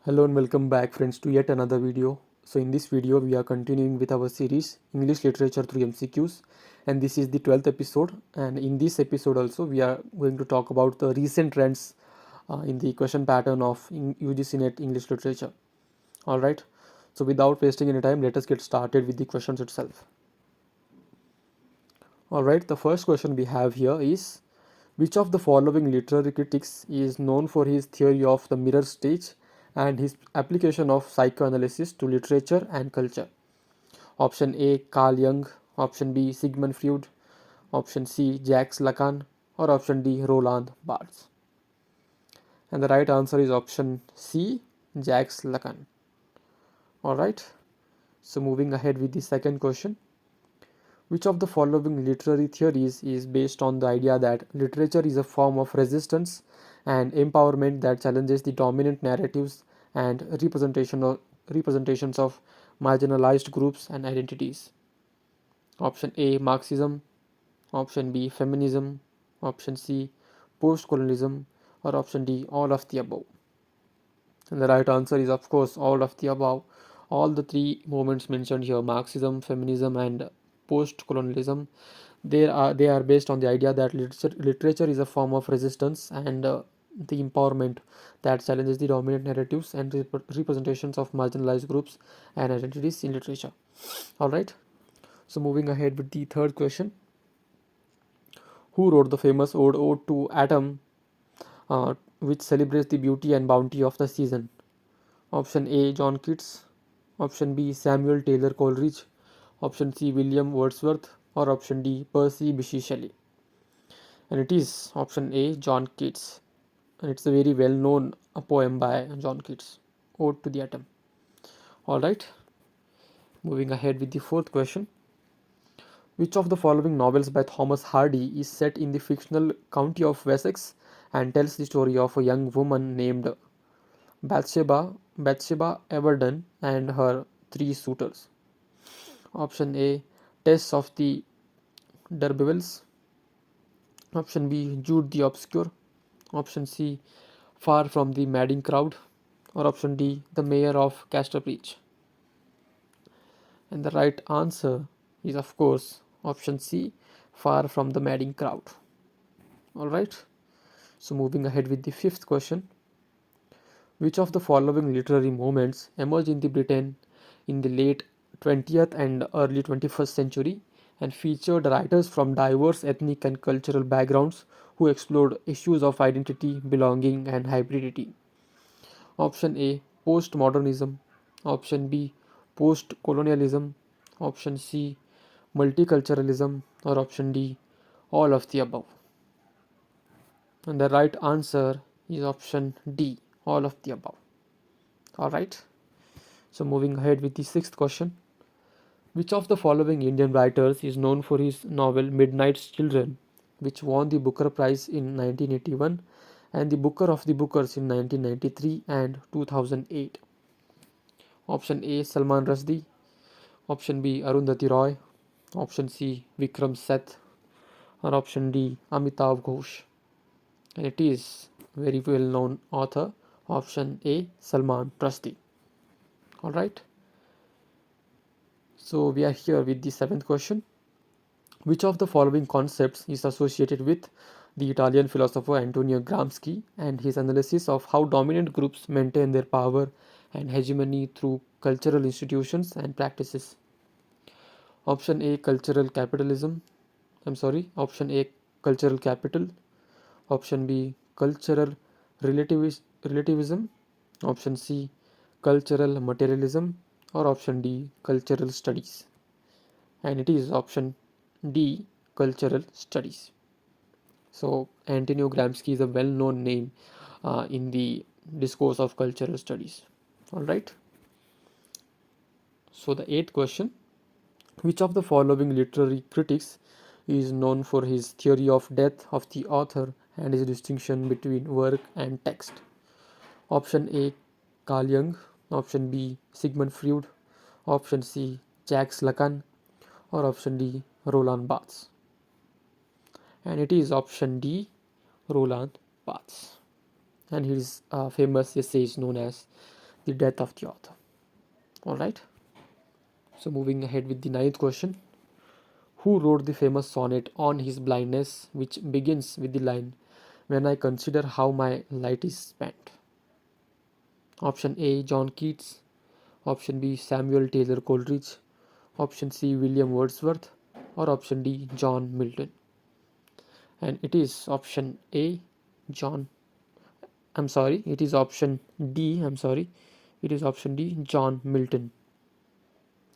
Hello and welcome back friends to yet another video. So in this video we are continuing with our series English Literature through MCQs, and this is the 12th episode, and in this episode also we are going to talk about the recent trends in the question pattern of UGC NET English Literature. Alright, so without wasting any time, let us get started with the questions itself. Alright, the first question we have here is: which of the following literary critics is known for his theory of the mirror stage and his application of psychoanalysis to literature and culture? Option A, Carl Jung. Option B, Sigmund Freud. Option C, Jacques Lacan. Or option D, Roland Barthes. And the right answer is option C, Jacques Lacan. Alright, so moving ahead with the second question. Which of the following literary theories is based on the idea that literature is a form of resistance and empowerment that challenges the dominant narratives and representations of marginalized groups and identities? Option A, Marxism. Option B, feminism. Option C, post-colonialism. Or option D, all of the above. And the right answer is, of course, all of the above. All the three movements mentioned here, Marxism, feminism, and post-colonialism, they are based on the idea that literature is a form of resistance and the empowerment that challenges the dominant narratives and representations of marginalized groups and identities in literature. All right. So moving ahead with the third question: who wrote the famous Ode to Atom, which celebrates the beauty and bounty of the season? Option A, John Keats. Option B, Samuel Taylor Coleridge. Option C, William Wordsworth. Or option D, Percy Bysshe Shelley. And it is option A, John Keats. And it's a very well known poem by John Keats, Ode to the Atom. Alright, moving ahead with the fourth question. Which of the following novels by Thomas Hardy is set in the fictional county of Wessex and tells the story of a young woman named Bathsheba Everdene and her three suitors? Option A, Tess of the D'Urbervilles. Option B, Jude the Obscure. Option C, Far from the Madding Crowd. Or option D, The Mayor of Casterbridge. And the right answer is, of course, option C, Far from the Madding Crowd. Alright, so moving ahead with the fifth question. Which of the following literary movements emerged in the Britain in the late 20th and early 21st century and featured writers from diverse ethnic and cultural backgrounds who explored issues of identity, belonging, and hybridity? Option A, postmodernism. Option B, post-colonialism. Option C, multiculturalism. Or option D, all of the above. And the right answer is option D, all of the above. Alright, so moving ahead with the sixth question. Which of the following Indian writers is known for his novel Midnight's Children, which won the Booker Prize in 1981 and the Booker of the Bookers in 1993 and 2008? Option A, Salman Rushdie. Option B, Arundhati Roy. Option C, Vikram Seth. Or option D, Amitav Ghosh. And it is very well known author, option A, Salman Rushdie. Alright, so we are here with the seventh question. Which of the following concepts is associated with the Italian philosopher Antonio Gramsci and his analysis of how dominant groups maintain their power and hegemony through cultural institutions and practices? Option A, cultural capitalism. Option A, cultural capital. Option B, cultural relativism. Option C, cultural materialism. Or option D, cultural studies. And it is option D, cultural studies. So Antonio Gramsci is a well-known name in the discourse of cultural studies. All right. So the eighth question: which of the following literary critics is known for his theory of death of the author and his distinction between work and text? Option A, Carl Jung. Option B, Sigmund Freud. Option C, Jacques Lacan. Or option D, Roland Barthes. And it is option D, Roland Barthes. And his famous essay is known as the death of the author. Alright, so moving ahead with the ninth question. Who wrote the famous sonnet on his blindness, which begins with the line, "When I consider how my light is spent"? Option A, John Keats. Option B, Samuel Taylor Coleridge. Option C, William Wordsworth. Or option D, John Milton. And it is option A, John. I'm sorry, it is option D. I'm sorry, it is option D, John Milton.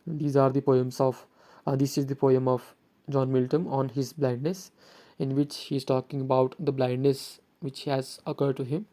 These are the poems of, this is the poem of John Milton on his blindness, in which he is talking about the blindness which has occurred to him.